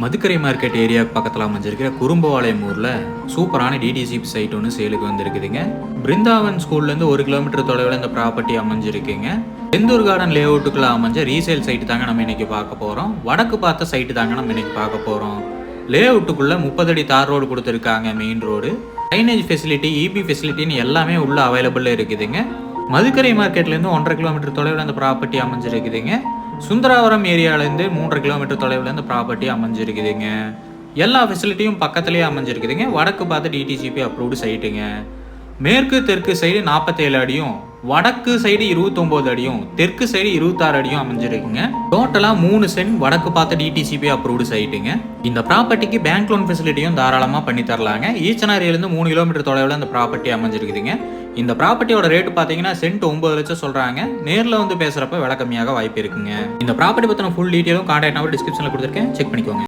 Madukkarai market ஏரியாவுக்கு பக்கத்தில் அமைஞ்சிருக்கிற குறும்பவாளையம் ஊரில் சூப்பரான டிடிசிபி சைட் ஒன்று சேலுக்கு வந்திருக்குதுங்க. பிருந்தாவன் ஸ்கூல்லேருந்து 1 கிலோமீட்டர் தொலைவில் இந்த ப்ராப்பர்ட்டி அமைஞ்சிருக்குங்க. செந்தூர் கார்டன் லே அவுட்டுக்குள்ள அமைஞ்ச ரீசேல் சைட்டு தாங்க நம்ம இன்னைக்கு பார்க்க போகிறோம். வடக்கு பார்த்த சைட்டு தாங்க நம்ம இன்னைக்கு பார்க்க போகிறோம். லே அவுட்டுக்குள்ளே 30 அடி தார் ரோடு கொடுத்துருக்காங்க. Main road, drainage facility, EB ஃபெசிலிட்டின்னு எல்லாமே உள்ள அவைலபிள் இருக்குதுங்க. மதுக்கரை மார்க்கெட்லேருந்து 1.5 கிலோமீட்டர் தொலைவில் அந்த ப்ராப்பர்ட்டி அமைஞ்சிருக்குதுங்க. சுந்தராவரம் ஏரியாவிலேருந்து 3.5 கிலோமீட்டர் தொலைவில் இந்த ப்ராப்பர்ட்டி அமைஞ்சிருக்குதுங்க. எல்லா ஃபெசிலிட்டியும் பக்கத்துலேயே அமைஞ்சிருக்குதுங்க. வடக்கு பார்த்து டிடிசிபி அப்ரூவ்டு சைட்டுங்க. மேற்கு தெற்கு சைடு 47 அடியும், வடக்கு சைடு 29 அடியும், தெற்கு சைடு 26 அடியும் அமைஞ்சிருக்குங்க. டோட்டலாக 3 சென்ட் வடக்கு பார்த்த டிடிசிபி அப்ரூவ்டு சைட்டுங்க. இந்த ப்ராப்பர்ட்டிக்கு பேங்க் லோன் ஃபெசிலிட்டியும் தாராளமாக பண்ணி தரலாங்க. ஈச்சனாரியிலேருந்து 3 கிலோமீட்டர் தொலைவில் இந்த ப்ராப்பர்ட்டி அமைஞ்சிருக்குதுங்க. இந்த ப்ராப்பர்ட்டியோட ரேட்டு பார்த்தீங்கன்னா சென்ட் 9 லட்சம் சொல்கிறாங்க. நேரில் வந்து பேசுகிறப்ப விலை கம்மியாக வாய்ப்பு இருக்குங்க. இந்த ப்ராப்பர்ட்டி பற்றின ஃபுல் டீட்டெயிலும் கான்டாக்ட் நம்பர் டிஸ்கிரிப்ஷனில் கொடுத்துருக்கேன், செக் பண்ணிக்கோங்க.